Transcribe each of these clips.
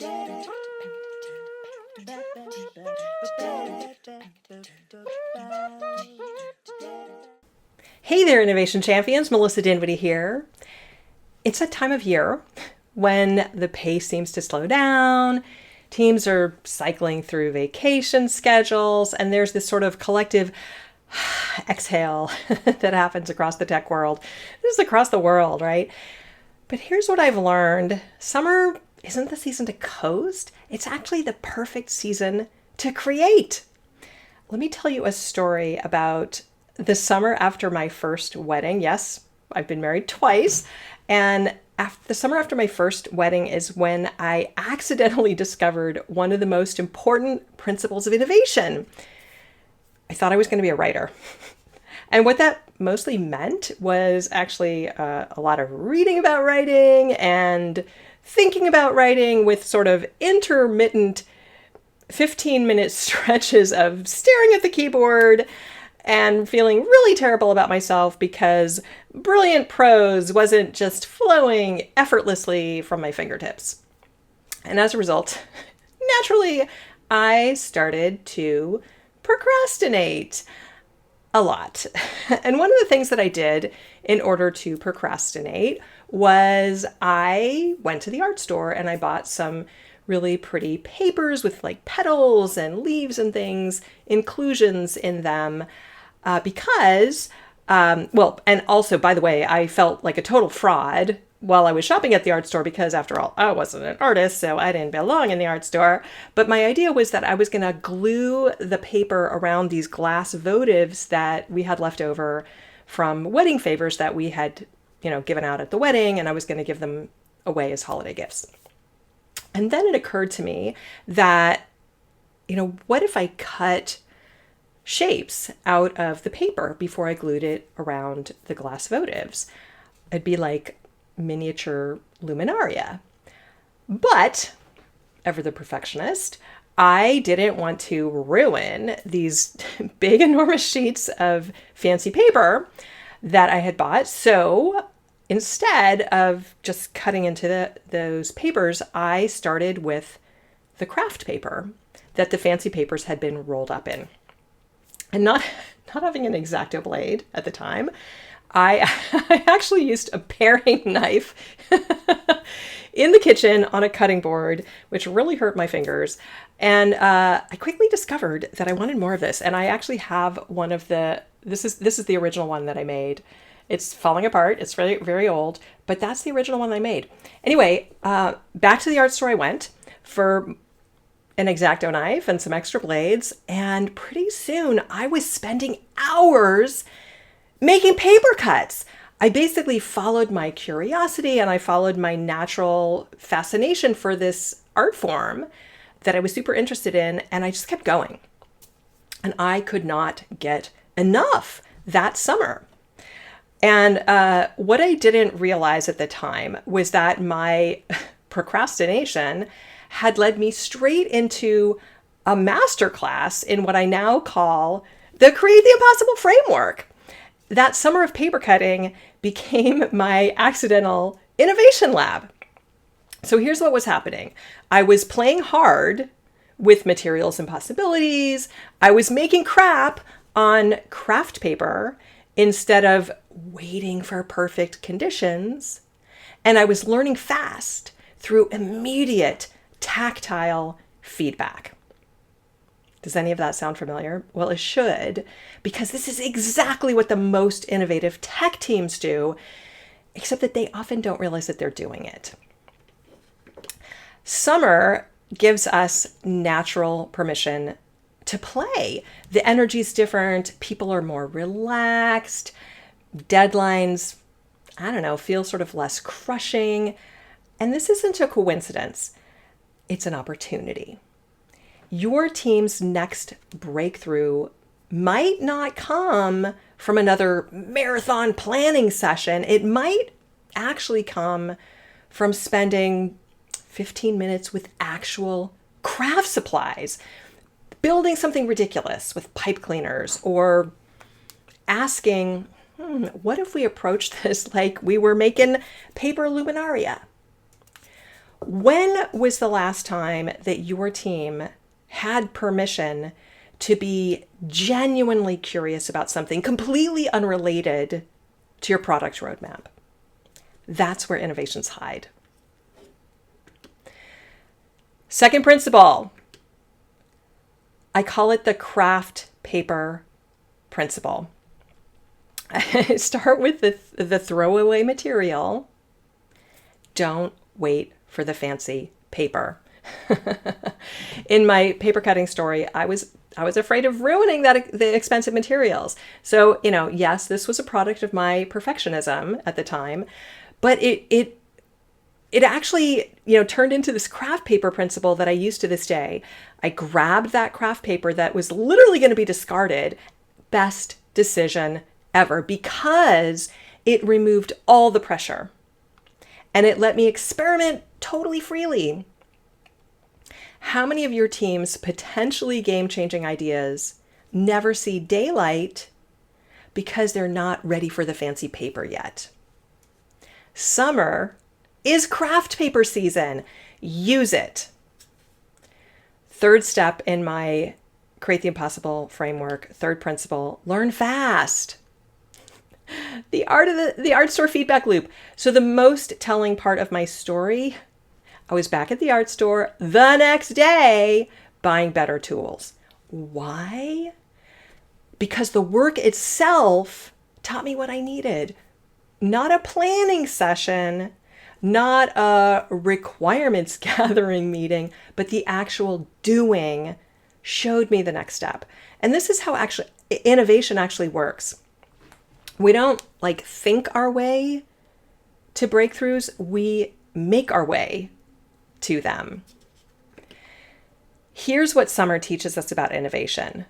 Hey there, Innovation Champions. Melissa Dinwiddie here. It's that time of year when the pace seems to slow down, teams are cycling through vacation schedules, and there's this sort of collective exhale that happens across the tech world. This is across the world, right? But here's what I've learned. Summer isn't the season to coast. It's actually the perfect season to create. Let me tell you a story about the summer after my first wedding. Yes, I've been married twice. And the summer after my first wedding is when I accidentally discovered one of the most important principles of innovation. I thought I was going to be a writer. And what that mostly meant was actually a lot of reading about writing and thinking about writing with sort of intermittent 15-minute stretches of staring at the keyboard and feeling really terrible about myself because brilliant prose wasn't just flowing effortlessly from my fingertips. And as a result, naturally, I started to procrastinate a lot. And one of the things that I did in order to procrastinate was I went to the art store and I bought some really pretty papers with like petals and leaves and things, inclusions in them, because, and also, by the way, I felt like a total fraud while I was shopping at the art store because, after all, I wasn't an artist, so I didn't belong in the art store. But my idea was that I was going to glue the paper around these glass votives that we had left over from wedding favors that we had, given out at the wedding, and I was going to give them away as holiday gifts. And then it occurred to me that, what if I cut shapes out of the paper before I glued it around the glass votives? It'd be like miniature luminaria. But, ever the perfectionist, I didn't want to ruin these big, enormous sheets of fancy paper that I had bought. So instead of just cutting into those papers, I started with the Kraft paper that the fancy papers had been rolled up in. And not having an X-Acto blade at the time, I actually used a paring knife in the kitchen on a cutting board, which really hurt my fingers. And I quickly discovered that I wanted more of this. And I actually have one of this is the original one that I made. It's falling apart. It's very, very old, but that's the original one I made. Anyway, back to the art store I went for an X-Acto knife and some extra blades. And pretty soon I was spending hours making paper cuts. I basically followed my curiosity and I followed my natural fascination for this art form that I was super interested in. And I just kept going. And I could not get enough that summer. And what I didn't realize at the time was that my procrastination had led me straight into a masterclass in what I now call the Create the Impossible framework. That summer of paper cutting became my accidental innovation lab. So here's what was happening. I was playing hard with materials and possibilities. I was making crap on craft paper instead of waiting for perfect conditions. And I was learning fast through immediate tactile feedback. Does any of that sound familiar? Well, it should, because this is exactly what the most innovative tech teams do, except that they often don't realize that they're doing it. Summer gives us natural permission to play. The energy's different. People are more relaxed. Deadlines, feel sort of less crushing. And this isn't a coincidence. It's an opportunity. Your team's next breakthrough might not come from another marathon planning session. It might actually come from spending 15 minutes with actual craft supplies, building something ridiculous with pipe cleaners, or asking, what if we approached this like we were making paper luminaria? When was the last time that your team had permission to be genuinely curious about something completely unrelated to your product roadmap? That's where innovations hide. Second principle, I call it the Kraft Paper Principle. Start with the throwaway material. Don't wait for the fancy paper. In my paper cutting story, I was afraid of ruining the expensive materials. So, yes, this was a product of my perfectionism at the time, but it actually, turned into this craft paper principle that I use to this day. I grabbed that craft paper that was literally going to be discarded. Best decision ever, because it removed all the pressure and it let me experiment totally freely. How many of your team's potentially game-changing ideas never see daylight because they're not ready for the fancy paper yet? Summer is craft paper season. Use it. Third step in my Create the Impossible framework, third principle, learn fast. The art store feedback loop. So the most telling part of my story, I was back at the art store the next day buying better tools. Why? Because the work itself taught me what I needed. Not a planning session, not a requirements gathering meeting, but the actual doing showed me the next step. And this is how innovation actually works. We don't think our way to breakthroughs, we make our way to them. Here's what summer teaches us about innovation.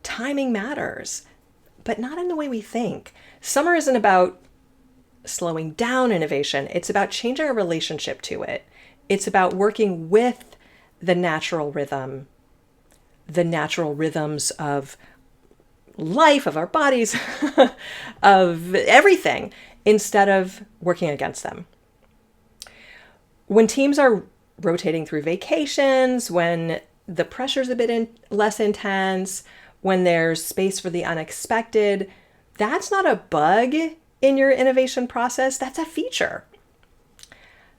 Timing matters, but not in the way we think. Summer isn't about slowing down innovation. It's about changing our relationship to it. It's about working with the natural rhythms of life, of our bodies, of everything, instead of working against them. When teams are rotating through vacations, when the pressure's a bit less intense, when there's space for the unexpected, that's not a bug in your innovation process, that's a feature.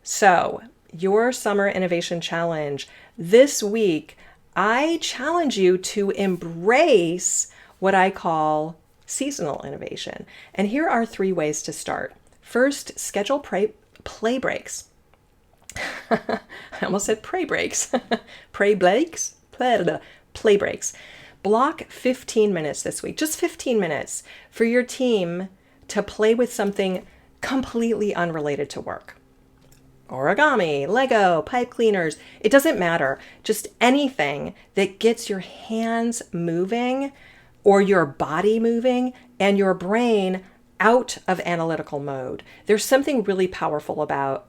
So, your summer innovation challenge this week, I challenge you to embrace what I call seasonal innovation. And here are 3 ways to start. First, schedule play breaks. I almost said pray breaks. Play breaks. Block 15 minutes this week, just 15 minutes for your team to play with something completely unrelated to work. Origami, Lego, pipe cleaners, it doesn't matter. Just anything that gets your hands moving or your body moving and your brain out of analytical mode. There's something really powerful about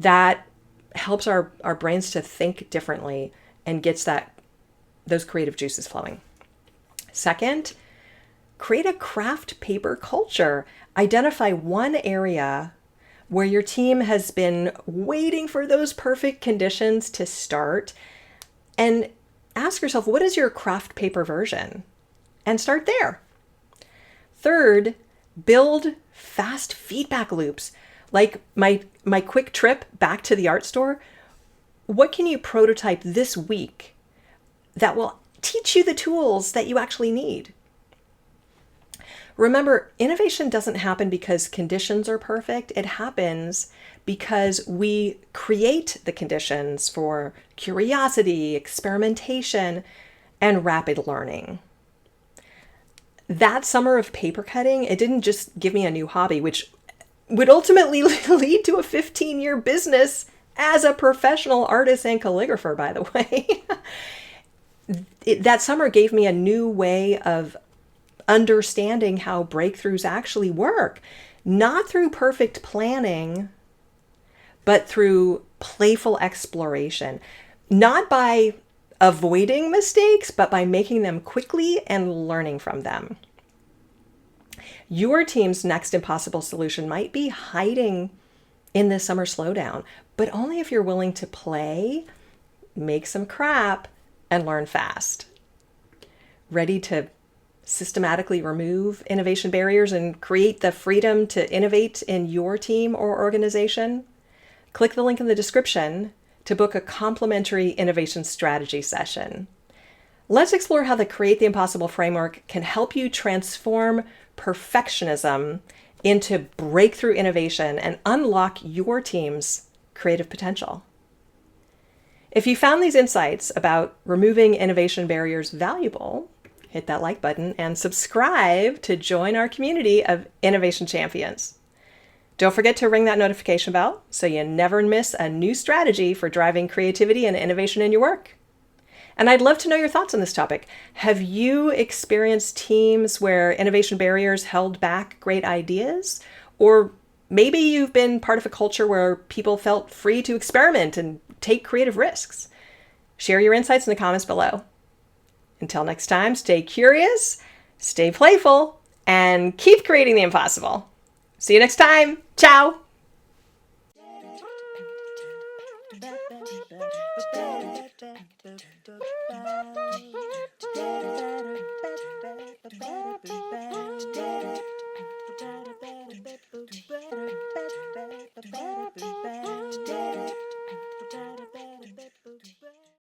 that helps our brains to think differently and gets those creative juices flowing. Second, create a craft paper culture. Identify one area where your team has been waiting for those perfect conditions to start, and ask yourself, what is your craft paper version? And start there. Third, build fast feedback loops. Like my quick trip back to the art store, what can you prototype this week that will teach you the tools that you actually need? Remember, innovation doesn't happen because conditions are perfect. It happens because we create the conditions for curiosity, experimentation, and rapid learning. That summer of paper cutting, it didn't just give me a new hobby, which would ultimately lead to a 15-year business as a professional artist and calligrapher, by the way. That summer gave me a new way of understanding how breakthroughs actually work, not through perfect planning, but through playful exploration, not by avoiding mistakes, but by making them quickly and learning from them. Your team's next impossible solution might be hiding in this summer slowdown, but only if you're willing to play, make some crap, and learn fast. Ready to systematically remove innovation barriers and create the freedom to innovate in your team or organization? Click the link in the description to book a complimentary innovation strategy session. Let's explore how the Create the Impossible framework can help you transform perfectionism into breakthrough innovation and unlock your team's creative potential. If you found these insights about removing innovation barriers valuable, hit that like button and subscribe to join our community of innovation champions. Don't forget to ring that notification bell so you never miss a new strategy for driving creativity and innovation in your work. And I'd love to know your thoughts on this topic. Have you experienced teams where innovation barriers held back great ideas? Or maybe you've been part of a culture where people felt free to experiment and take creative risks. Share your insights in the comments below. Until next time, stay curious, stay playful, and keep creating the impossible. See you next time. Ciao.